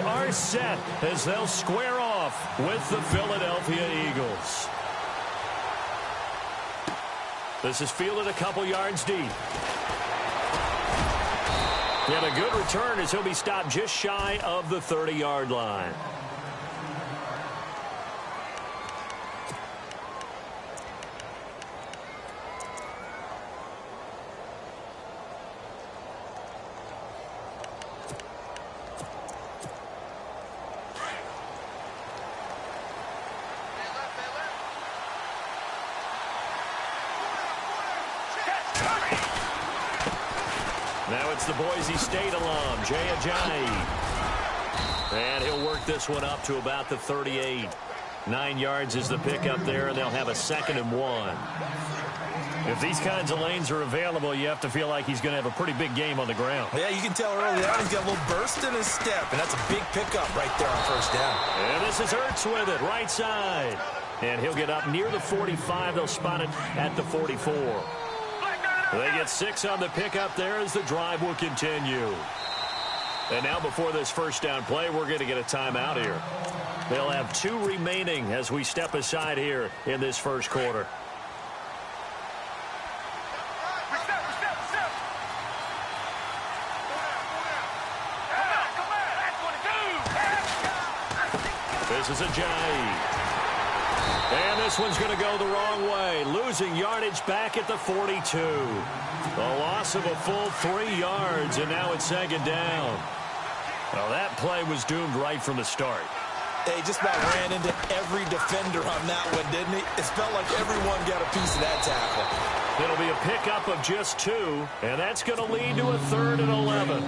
are set as they'll square off with the Philadelphia Eagles. This is fielded a couple yards deep. And a good return as he'll be stopped just shy of the 30-yard line. Now it's the Boise State alum, Jay Ajayi. And he'll work this one up to about the 38. 9 yards is the pickup there, and they'll have a 2nd and 1. If these kinds of lanes are available, you have to feel like he's going to have a pretty big game on the ground. Yeah, you can tell early on he's got a little burst in his step, and that's a big pickup right there on first down. And this is Ertz with it, right side. And he'll get up near the 45. They'll spot it at the 44. They get 6 on the pickup there as the drive will continue. And now before this first down play, we're going to get a timeout here. They'll have 2 remaining as we step aside here in this first quarter. This is Ajayi. And this one's going to go the wrong way, losing yardage back at the 42. A loss of a full 3 yards, and now it's 2nd down. Well, that play was doomed right from the start. He just about ran into every defender on that one, didn't he? It felt like everyone got a piece of that tackle. It'll be a pickup of just 2, and that's going to lead to a 3rd and 11.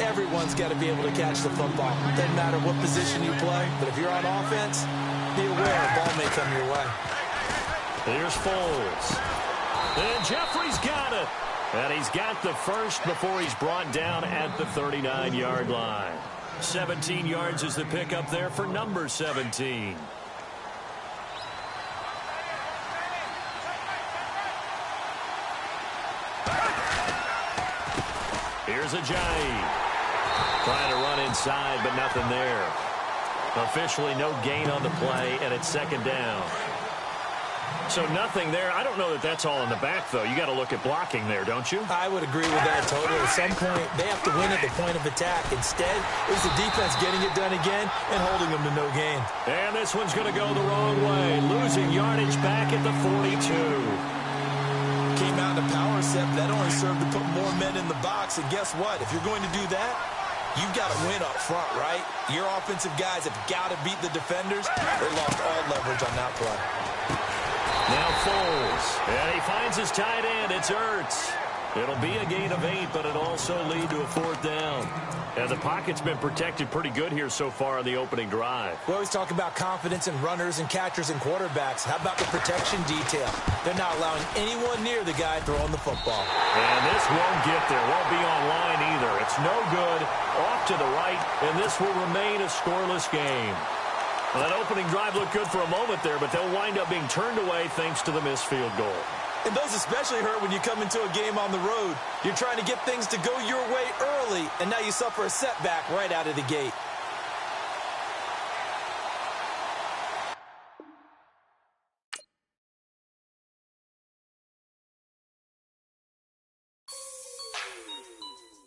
Everyone's got to be able to catch the football. Doesn't matter what position you play, but if you're on offense, be aware a ball may come your way. Here's Foles. And Jeffrey's got it. And he's got the first before he's brought down at the 39-yard line. 17 yards is the pickup there for number 17. Here's Ajayi. Trying to run inside, but nothing there. Officially no gain on the play, and it's 2nd down. So nothing there. I don't know that that's all in the back, though. You got to look at blocking there, don't you? I would agree with that totally. At some point, they have to win at the point of attack. Instead, it was the defense getting it done again and holding them to no gain. And this one's going to go the wrong way, losing yardage back at the 42. Came out in a power set, but that only served to put more men in the box. And guess what? If you're going to do that, you've got to win up front, right? Your offensive guys have got to beat the defenders. They lost all leverage on that play. Now Foles, and he finds his tight end. It's Ertz. It'll be a gain of 8, but it'll also lead to a 4th down. And the pocket's been protected pretty good here so far on the opening drive. We always talk about confidence in runners and catchers and quarterbacks. How about the protection detail? They're not allowing anyone near the guy throwing the football. And this won't get there. Won't be on line either. It's no good. Off to the right, and this will remain a scoreless game. Well, that opening drive looked good for a moment there, but they'll wind up being turned away thanks to the missed field goal. And those especially hurt when you come into a game on the road. You're trying to get things to go your way early, and now you suffer a setback right out of the gate.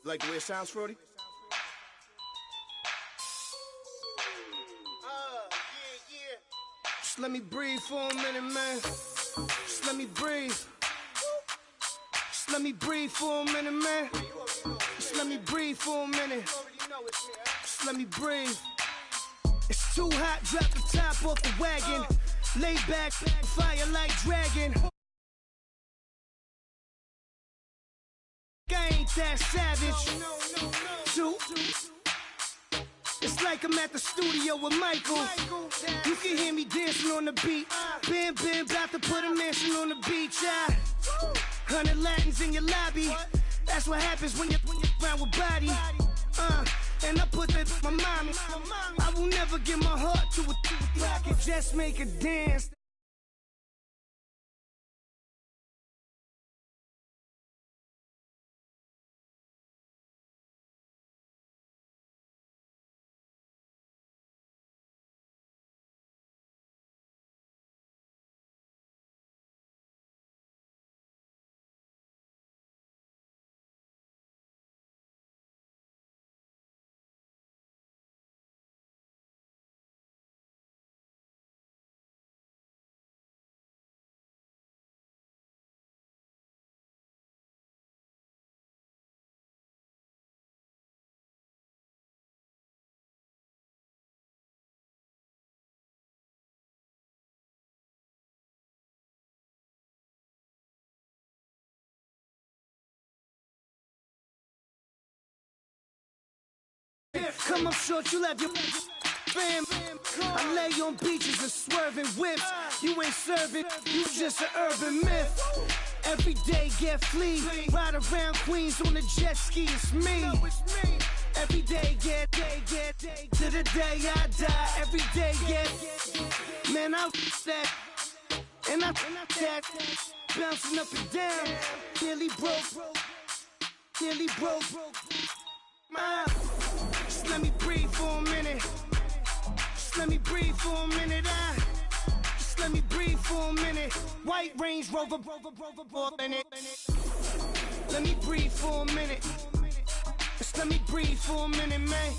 Like the way it sounds, Frody? Just let me breathe for a minute, man. Just let me breathe. Just let me breathe for a minute, man. Just let me breathe for a minute. Just let me breathe. It's too hot, drop the top off the wagon. Lay back, fire like dragon. I ain't that savage. Two. It's like I'm at the studio with Michael. You can hear me dancing on the beat. Bam, bam, about to put a mansion on the beach. 100 Latins in your lobby. That's what happens when you're around with body. And I put that in my mommy. I will never give my heart to a I can just make a dance. Come up short, you left your fam. I lay on beaches and swerving whips. You ain't serving, you just an urban myth. Every day get flea, ride around Queens on a jet ski, it's me. Every day get to the day I die. Every day get, man, I that, and I that, bouncing up and down, nearly broke. Just let me breathe for a minute. Just let me breathe for a minute. Just let me breathe for a minute. White Range Rover, in it. Let me breathe for a minute. Just let me breathe for a minute, man.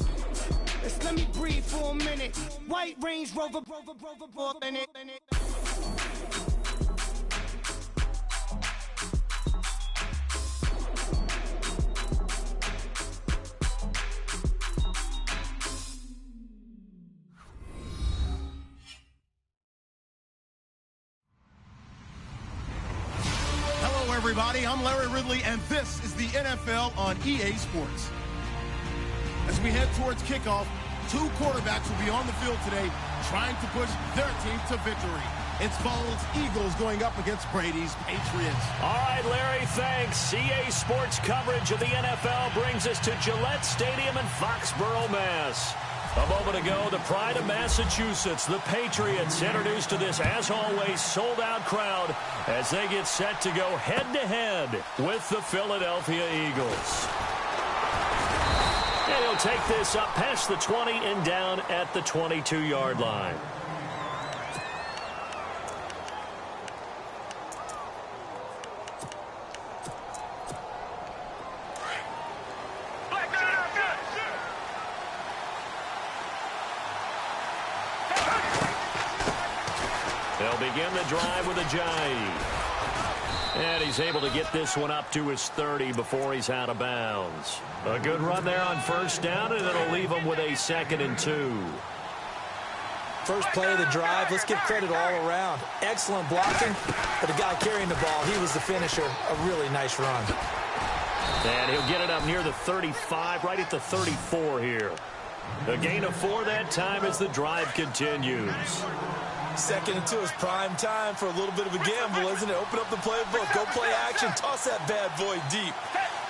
Just let me breathe for a minute. White Range Rover, in it. Everybody, I'm Larry Ridley, and this is the NFL on EA Sports. As we head towards kickoff, two quarterbacks will be on the field today trying to push their team to victory. It's Vols Eagles going up against Brady's Patriots. All right, Larry, thanks. EA Sports coverage of the NFL brings us to Gillette Stadium in Foxborough, Mass. A moment ago, the pride of Massachusetts, the Patriots, introduced to this, as always, sold-out crowd as they get set to go head-to-head with the Philadelphia Eagles. And he'll take this up past the 20 and down at the 22-yard line. They'll begin the drive with Ajayi. And he's able to get this one up to his 30 before he's out of bounds. A good run there on first down, and it'll leave him with a 2nd and 2. First play of the drive, let's give credit all around. Excellent blocking, but the guy carrying the ball, he was the finisher. A really nice run. And he'll get it up near the 35, right at the 34 here. A gain of 4 that time as the drive continues. 2nd and 2 is prime time for a little bit of a gamble, isn't it? Open up the playbook, go play action, toss that bad boy deep.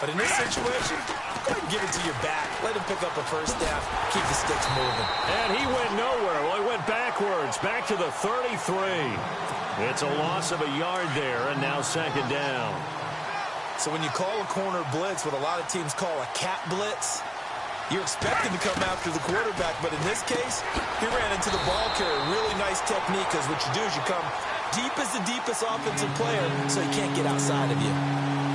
But in this situation, go ahead and give it to your back. Let him pick up a first down, keep the sticks moving. And he went nowhere. Well, he went backwards, back to the 33. It's a loss of a yard there, and now 2nd down. So when you call a corner blitz, what a lot of teams call a cat blitz, you're expecting to come after the quarterback, but in this case, he ran into the ball carrier. Really nice technique, because what you do is you come deep as the deepest offensive player, so he can't get outside of you.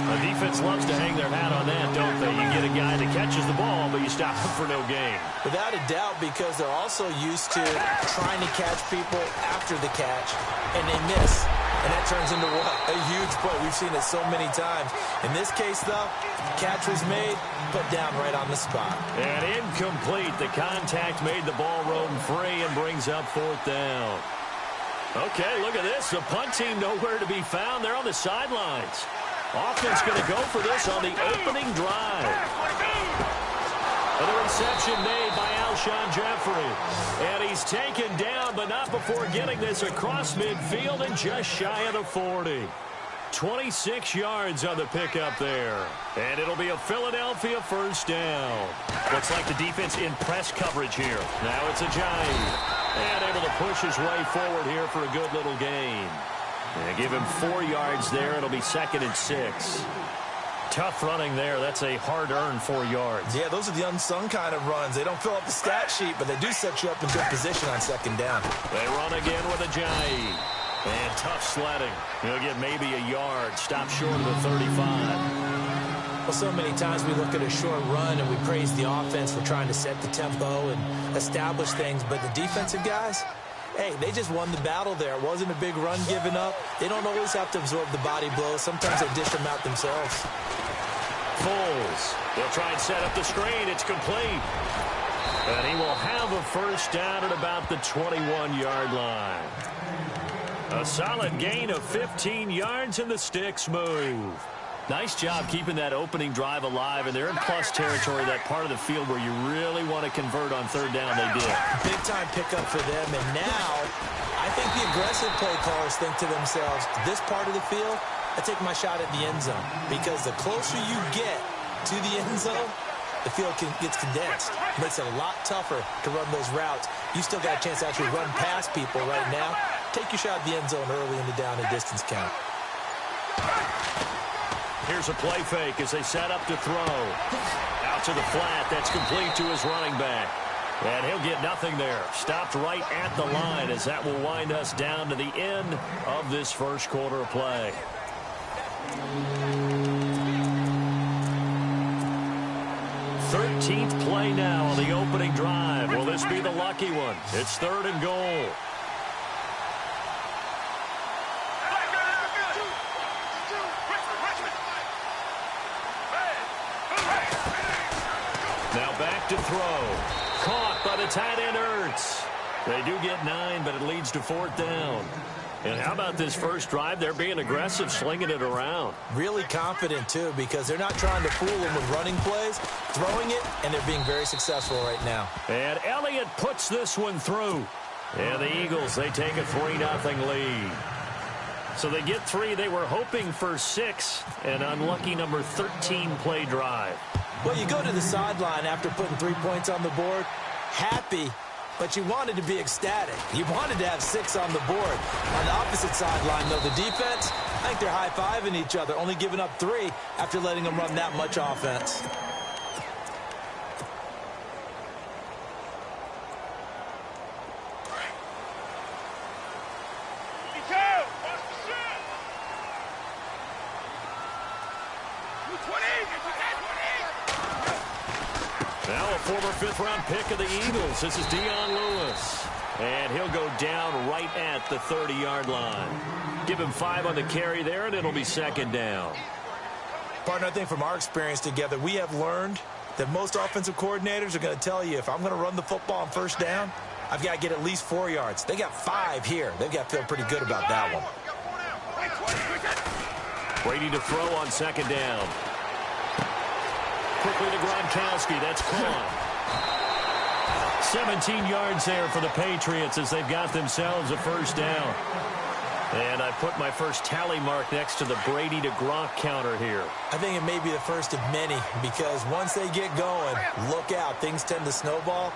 The defense loves to hang their hat on that, don't they? You get a guy that catches the ball, but you stop him for no gain. Without a doubt, because they're also used to trying to catch people after the catch, and they miss. And that turns into what? A huge play. We've seen it so many times. In this case, though, catch was made, put down right on the spot. And incomplete. The contact made the ball roam free and brings up 4th down. Okay, look at this. The punt team nowhere to be found. They're on the sidelines. Offense going to go for this on the opening drive. And the reception made by Alshon Jeffrey. And he's taken down, but not before getting this across midfield and just shy of the 40. 26 yards on the pickup there. And it'll be a Philadelphia first down. Looks like the defense in press coverage here. Now it's Ajayi. And able to push his way forward here for a good little gain. And give him 4 yards there. It'll be 2nd and 6. Tough running there. That's a hard-earned 4 yards. Yeah, those are the unsung kind of runs. They don't fill up the stat sheet, but they do set you up in good position on 2nd down. They run again with Ajayi. And tough sledding. He'll get maybe a yard. Stop short of the 35. Well, so many times we look at a short run and we praise the offense for trying to set the tempo and establish things, but the defensive guys, hey, they just won the battle there. It wasn't a big run given up. They don't always have to absorb the body blows. Sometimes they dish them out themselves. Foles. They'll try and set up the screen. It's complete. And he will have a first down at about the 21-yard line. A solid gain of 15 yards, and the sticks move. Nice job keeping that opening drive alive, and they're in plus territory, that part of the field where you really want to convert on third down. They did. Big-time pickup for them, and now I think the aggressive play callers think to themselves, this part of the field, I take my shot at the end zone, because the closer you get to the end zone, the field gets condensed. It makes it a lot tougher to run those routes. You still got a chance to actually run past people right now. Take your shot at the end zone early in the down and distance count. Here's a play fake as they set up to throw. Out to the flat. That's complete to his running back. And he'll get nothing there. Stopped right at the line as that will wind us down to the end of this first quarter of play. Thirteenth play now on the opening drive. Will this be the lucky one? It's 3rd and goal. Now back to throw. Caught by the tight end, Ertz. They do get 9, but it leads to 4th down. And how about this first drive? They're being aggressive, slinging it around. Really confident, too, because they're not trying to fool them with running plays, throwing it, and they're being very successful right now. And Elliott puts this one through. And the Eagles, they take a 3-0 lead. So they get 3. They were hoping for 6. An unlucky number 13 play drive. Well, you go to the sideline after putting 3 points on the board, happy, but you wanted to be ecstatic. You wanted to have 6 on the board. On the opposite sideline, though, the defense, I think they're high-fiving each other, only giving up 3 after letting them run that much offense. Now a former 5th-round pick of the Eagles. This is Dion Lewis. And he'll go down right at the 30-yard line. Give him 5 on the carry there, and it'll be 2nd down. Partner, I think from our experience together, we have learned that most offensive coordinators are going to tell you, if I'm going to run the football on 1st down, I've got to get at least 4 yards. They got 5 here. They've got to feel pretty good about that one. Brady to throw on 2nd down. Quickly to Gronkowski. That's caught. 17 yards there for the Patriots as they've got themselves a 1st down. And I put my first tally mark next to the Brady to Gronk counter here. I think it may be the first of many, because once they get going, look out. Things tend to snowball.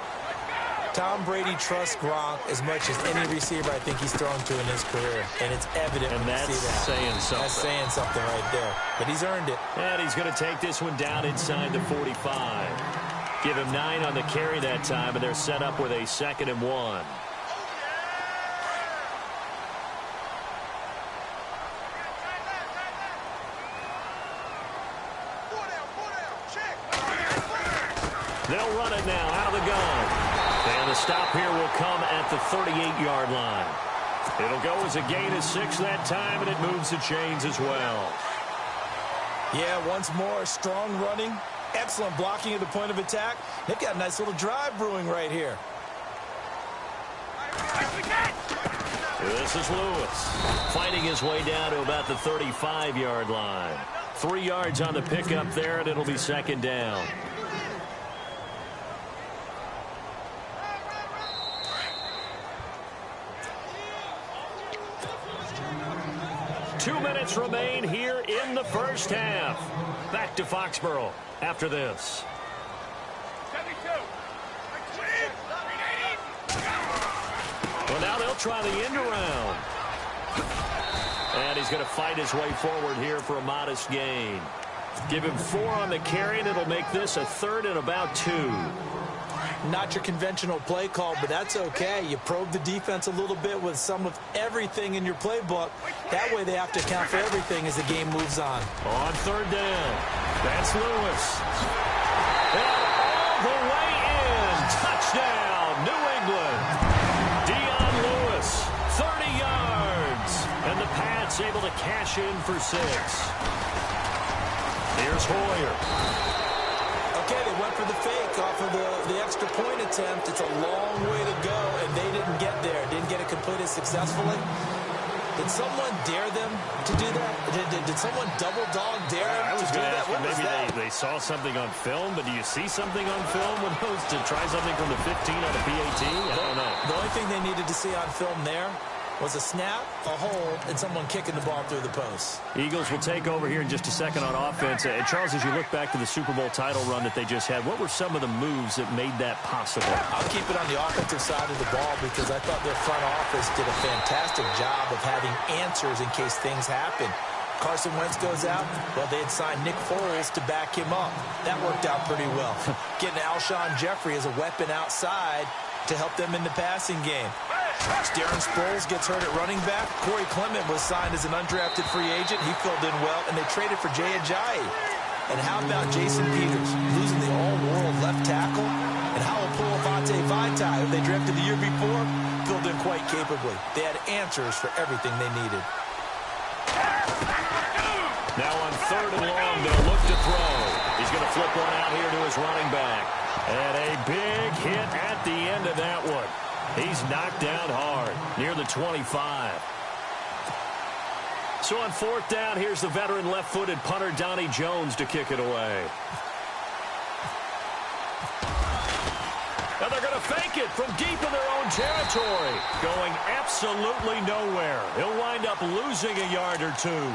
Tom Brady trusts Gronk as much as any receiver I think he's thrown to in his career. And it's evident when you see that. Saying something. That's saying something right there. But he's earned it. And he's going to take this one down inside the 45. Give him 9 on the carry that time, and they're set up with a 2nd and 1. They'll run it now out of the gun. And the stop here will come at the 38-yard line. It'll go as a gain of 6 that time, and it moves the chains as well. Yeah, once more, strong running, excellent blocking at the point of attack. They've got a nice little drive brewing right here. This is Lewis fighting his way down to about the 35-yard line. 3 yards on the pickup there, and it'll be 2nd down. Two minutes remain here in the first half. Back to Foxborough after this. Well, now they'll try the end around. And he's going to fight his way forward here for a modest gain. Give him 4 on the carry, and it'll make this a 3rd and about 2. Not your conventional play call, but that's okay. You probe the defense a little bit with some of everything in your playbook. That way they have to account for everything as the game moves on. On 3rd down, that's Lewis. And all the way in. Touchdown, New England. Dion Lewis, 30 yards. And the Pats able to cash in for 6. Here's Hoyer. Okay, they went for the fake off of the extra point attempt. It's a long way to go, and they didn't get there. Didn't get it completed successfully. Did someone dare them to do that? Did someone double dog dare them to do that? What was that? Maybe they saw something on film, but do you see something on film with those to try something from the 15 on a PAT? I don't know. The only thing they needed to see on film there was a snap, a hole, and someone kicking the ball through the post. Eagles will take over here in just a second on offense. And Charles, as you look back to the Super Bowl title run that they just had, what were some of the moves that made that possible? I'll keep it on the offensive side of the ball because I thought their front office did a fantastic job of having answers in case things happen. Carson Wentz goes out, well, they had signed Nick Foles to back him up. That worked out pretty well. Getting Alshon Jeffrey as a weapon outside to help them in the passing game. Darren Sproles gets hurt at running back. Corey Clement was signed as an undrafted free agent. He filled in well, and they traded for Jay Ajayi. And how about Jason Peters losing the all-world left tackle? And how will Pulavate Vaitai, who they drafted the year before, filled in quite capably. They had answers for everything they needed. Now on 3rd and long, they'll look to throw. He's going to flip one out here to his running back. And a big hit at the end of that one. He's knocked down hard near the 25. So on 4th down, here's the veteran left-footed punter Donnie Jones to kick it away. Now they're going to fake it from deep in their own territory. Going absolutely nowhere. He'll wind up losing a yard or two.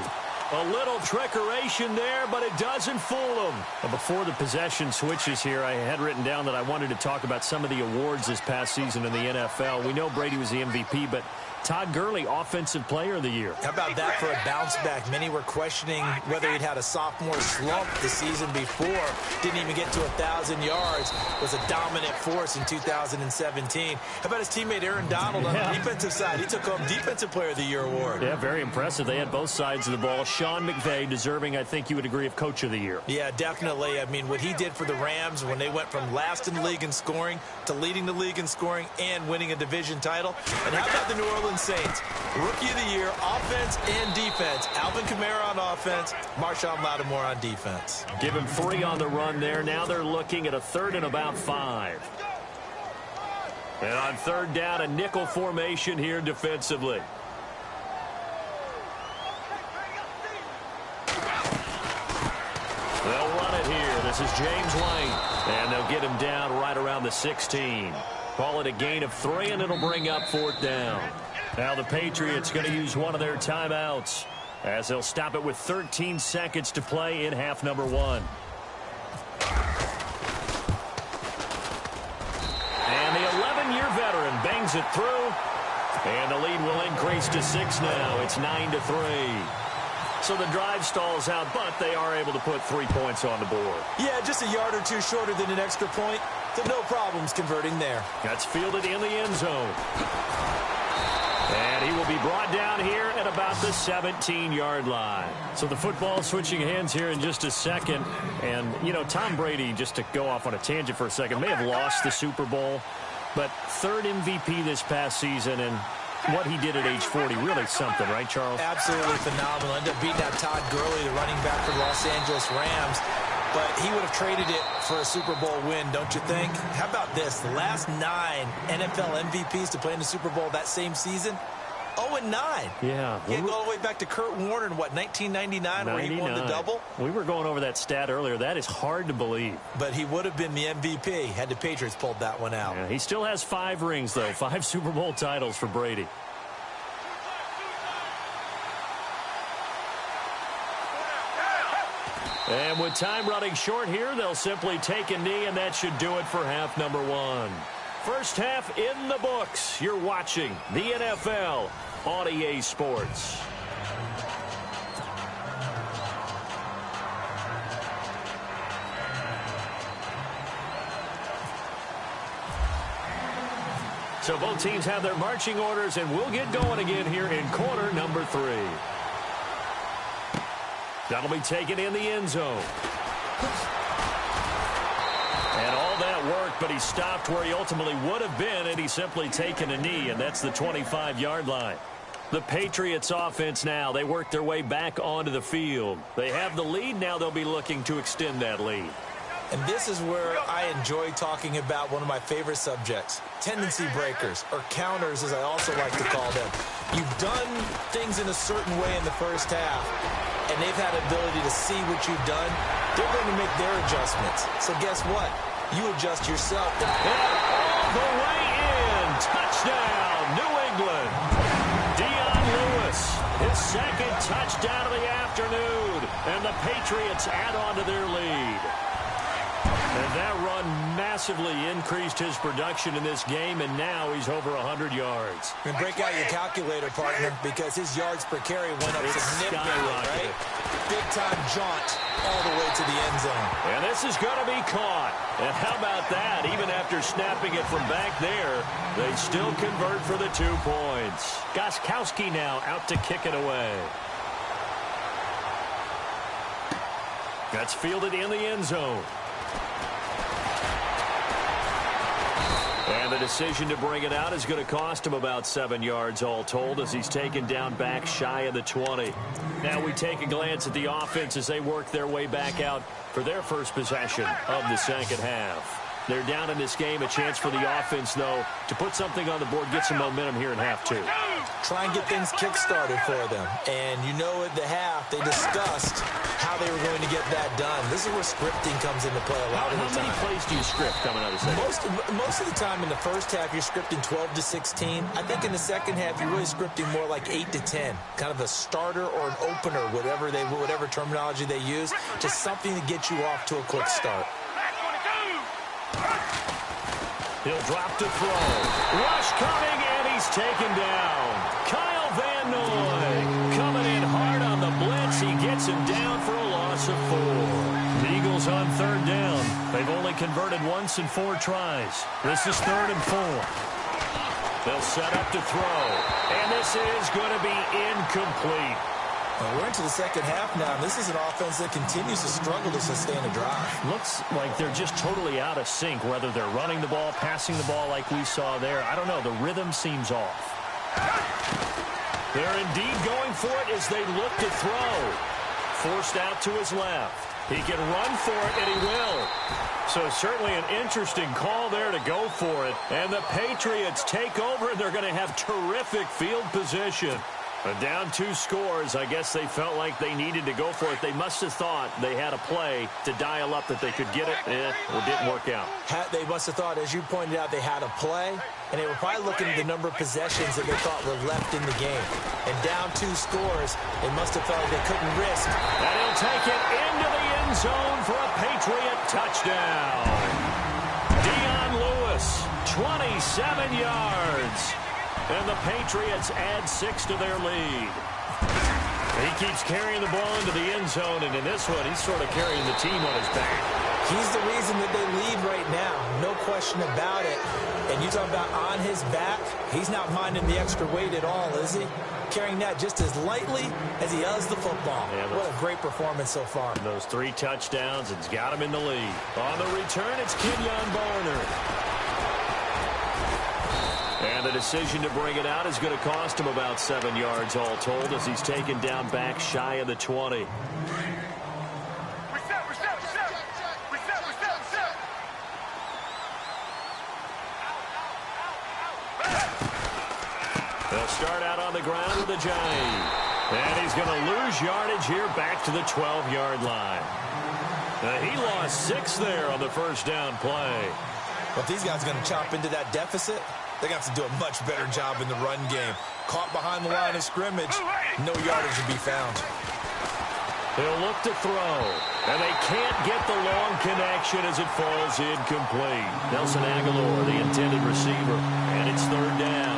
A little trickeration there, but it doesn't fool him. Well, before the possession switches here, I had written down that I wanted to talk about some of the awards this past season in the NFL. We know Brady was the MVP, but Todd Gurley, Offensive Player of the Year. How about that for a bounce back? Many were questioning whether he'd had a sophomore slump the season before. Didn't even get to 1,000 yards. Was a dominant force in 2017. How about his teammate Aaron Donald on the defensive side? He took home Defensive Player of the Year award. Yeah, very impressive. They had both sides of the ball. Sean McVay deserving, I think you would agree, of Coach of the Year. Yeah, definitely. I mean, what he did for the Rams when they went from last in the league in scoring to leading the league in scoring and winning a division title. And how about the New Orleans Saints? Rookie of the Year, offense and defense. Alvin Kamara on offense, Marshawn Lattimore on defense. Give him 3 on the run there. Now they're looking at a 3rd and about 5. And on 3rd down, a nickel formation here defensively. They'll run it here. This is James White. And they'll get him down right around the 16. Call it a gain of 3, and it'll bring up 4th down. Now the Patriots going to use one of their timeouts as they'll stop it with 13 seconds to play in half number 1. And the 11-year veteran bangs it through. And the lead will increase to 6 now. It's 9-3. So the drive stalls out, but they are able to put 3 points on the board. Yeah, just a yard or two shorter than an extra point. So no problems converting there. That's fielded in the end zone. And he will be brought down here at about the 17-yard line. So the football switching hands here in just a second. And, you know, Tom Brady, just to go off on a tangent for a second, may have lost the Super Bowl, but 3rd MVP this past season, and what he did at age 40, really something, right, Charles? Absolutely phenomenal. Ended up beating out Todd Gurley, the running back for the Los Angeles Rams. But he would have traded it for a Super Bowl win, don't you think? How about this? The last 9 NFL MVPs to play in the Super Bowl that same season, 0-9. Yeah. He go all the way back to Kurt Warner in, what, 1999, where he won the double? We were going over that stat earlier. That is hard to believe. But he would have been the MVP had the Patriots pulled that one out. Yeah, he still has 5 rings, though. 5 Super Bowl titles for Brady. And with time running short here, they'll simply take a knee, and that should do it for half number 1. First half in the books. You're watching the NFL on EA Sports. So both teams have their marching orders, and we'll get going again here in quarter number 3. That'll be taken in the end zone. And all that worked, but he stopped where he ultimately would have been, and he's simply taken a knee, and that's the 25-yard line. The Patriots offense now, they work their way back onto the field. They have the lead, now they'll be looking to extend that lead. And this is where I enjoy talking about one of my favorite subjects, tendency breakers, or counters as I also like to call them. You've done things in a certain way in the first half, and they've had the ability to see what you've done. They're going to make their adjustments. So guess what? You adjust yourself. And all the way in. Touchdown, New England. Dion Lewis, his second touchdown of the afternoon. And the Patriots add on to their lead. And that run massively increased his production in this game, and now he's over 100 yards. And break out your calculator, partner, because his yards per carry went up significantly, right? Big-time jaunt all the way to the end zone. And this is going to be caught. And how about that? Even after snapping it from back there, they still convert for the 2 points. Gostkowski now out to kick it away. That's fielded in the end zone. And the decision to bring it out is going to cost him about 7 yards all told as he's taken down back shy of the 20. Now we take a glance at the offense as they work their way back out for their first possession of the second half. They're down in this game. A chance for the offense, though, to put something on the board, get some momentum here in half 2. Try and get things kick-started for them. And you know at the half, they discussed how they were going to get that done. This is where scripting comes into play a lot of the time. How many plays do you script coming out of the second? Most of the time in the first half, you're scripting 12 to 16. I think in the second half, you're really scripting more like 8 to 10. Kind of a starter or an opener, whatever terminology they use. Just something to get you off to a quick start. He'll drop to throw. Rush coming, and he's taken down. Kyle Van Noy coming in hard on the blitz. He gets him down for a loss of 4. The Eagles on third down. They've only converted once in 4 tries. This is 3rd and 4. They'll set up to throw. And this is going to be incomplete. Well, we're into the second half now, and this is an offense that continues to struggle to sustain a drive. Looks like they're just totally out of sync, whether they're running the ball, passing the ball like we saw there. I don't know. The rhythm seems off. They're indeed going for it as they look to throw. Forced out to his left. He can run for it, and he will. So certainly an interesting call there to go for it. And the Patriots take over, and they're going to have terrific field position. Down 2 scores. I guess they felt like they needed to go for it. They must have thought they had a play to dial up that they could get it. It didn't work out. They must have thought, as you pointed out, they had a play, and they were probably looking at the number of possessions that they thought were left in the game. And down 2 scores, they must have felt like they couldn't risk. And he'll take it into the end zone for a Patriot touchdown. Dion Lewis, 27 yards. And the Patriots add 6 to their lead. He keeps carrying the ball into the end zone, and in this one, he's sort of carrying the team on his back. He's the reason that they lead right now. No question about it. And you talk about on his back, he's not minding the extra weight at all, is he? Carrying that just as lightly as he does the football. Yeah, what a great performance so far. Those 3 touchdowns, it's got him in the lead. On the return, it's Kenyon Barner. And the decision to bring it out is going to cost him about 7 yards all told as he's taken down back shy of the 20. They'll start out on the ground with a giant. And he's going to lose yardage here back to the 12-yard line. He lost 6 there on the first down play. Well, if these guys are going to chop into that deficit, they're going to have to do a much better job in the run game. Caught behind the line of scrimmage, no yardage to be found. They'll look to throw, and they can't get the long connection as it falls incomplete. Nelson Aguilar, the intended receiver, and it's 3rd down.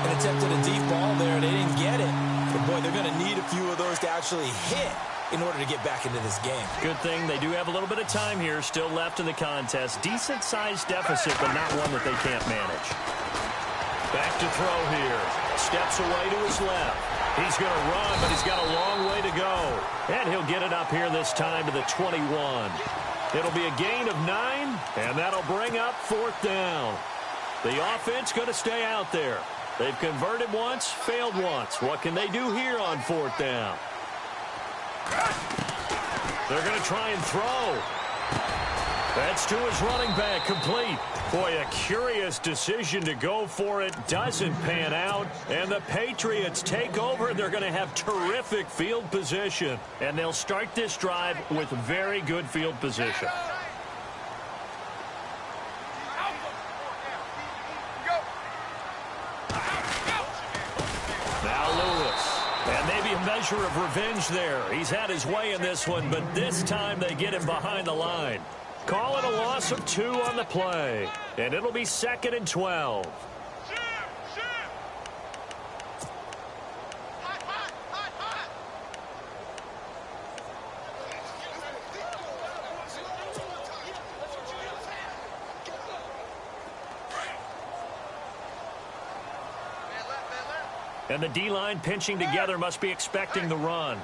An attempt at a deep ball there, and they didn't get it. But, boy, they're going to need a few of those to actually hit in order to get back into this game. Good thing they do have a little bit of time here still left in the contest. Decent-sized deficit, but not one that they can't manage. Back to throw here. Steps away to his left. He's going to run, but he's got a long way to go. And he'll get it up here this time to the 21. It'll be a gain of 9, and that'll bring up 4th down. The offense going to stay out there. They've converted once, failed once. What can they do here on 4th down? They're going to try and throw. That's to his running back, complete. Boy, a curious decision to go for it. Doesn't pan out. And the Patriots take over. They're going to have terrific field position. And they'll start this drive with very good field position. Now Lewis. And maybe a measure of revenge there. He's had his way in this one, but this time they get him behind the line. Call it a loss of 2 on the play. And it'll be 2nd and 12. And the D-line pinching together must be expecting the run.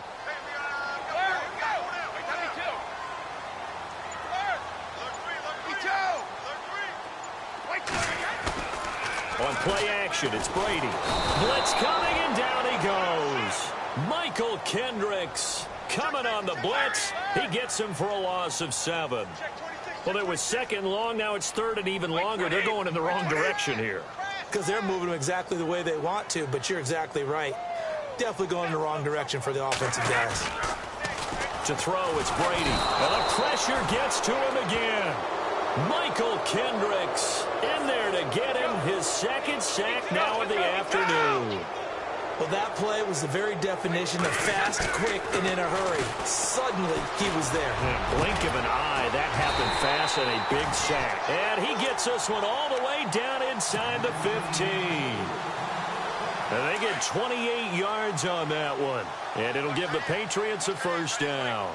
On play action, it's Brady. Blitz coming, and down he goes. Michael Kendricks coming on the blitz. He gets him for a loss of 7. Well, it was 2nd long. Now it's 3rd and even longer. They're going in the wrong direction here. Because they're moving exactly the way they want to, but you're exactly right. Definitely going in the wrong direction for the offensive guys. To throw, it's Brady. And the pressure gets to him again. Michael Kendricks in there to get him his 2nd sack now of the afternoon. Well, that play was the very definition of fast, quick, and in a hurry. Suddenly, he was there. In a blink of an eye, that happened fast, and a big sack. And he gets this one all the way down inside the 15. And they get 28 yards on that one. And it'll give the Patriots a 1st down.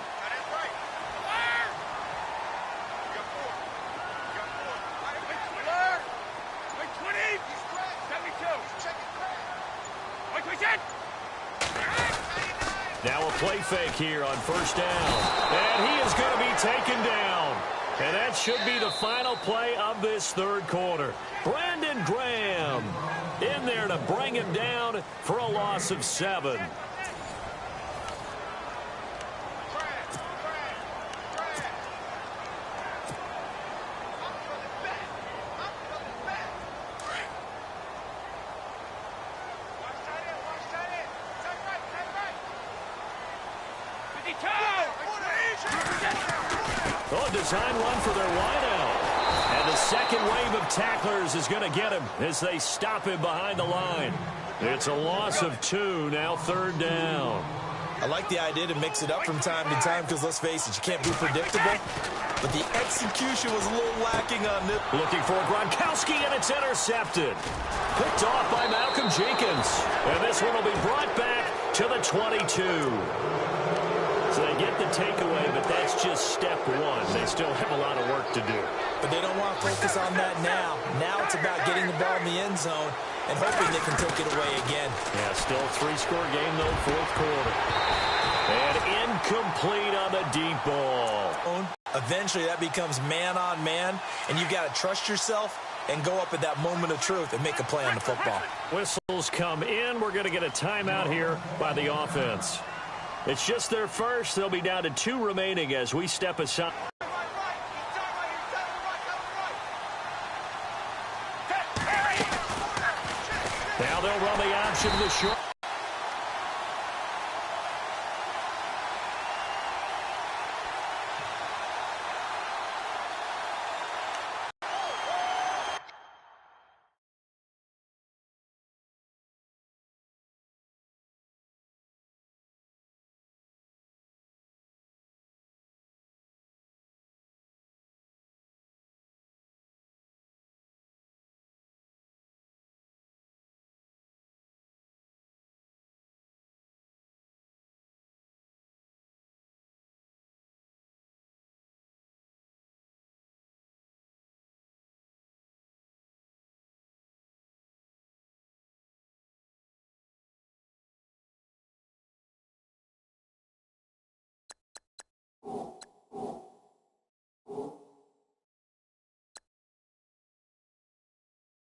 Now a play fake here on 1st down. And he is going to be taken down. And that should be the final play of this 3rd quarter. Brandon Graham in there to bring him down for a loss of 7. Oh, design run for their wideout. And the 2nd wave of tacklers is going to get him as they stop him behind the line. It's a loss of 2, now 3rd down. I like the idea to mix it up from time to time because, let's face it, you can't be predictable. But the execution was a little lacking on this. Looking for Gronkowski, and it's intercepted. Picked off by Malcolm Jenkins. And this one will be brought back to the 22. So they get the takeaway, but that's just step 1. They still have a lot of work to do. But they don't want to focus on that now. Now it's about getting the ball in the end zone and hoping they can take it away again. Yeah, still a 3-score game, though, 4th quarter. And incomplete on the deep ball. Eventually, that becomes man-on-man, and you've got to trust yourself and go up at that moment of truth and make a play on the football. Whistles come in. We're going to get a timeout here by the offense. It's just their first. They'll be down to 2 remaining as we step aside. Now they'll run the option to the short.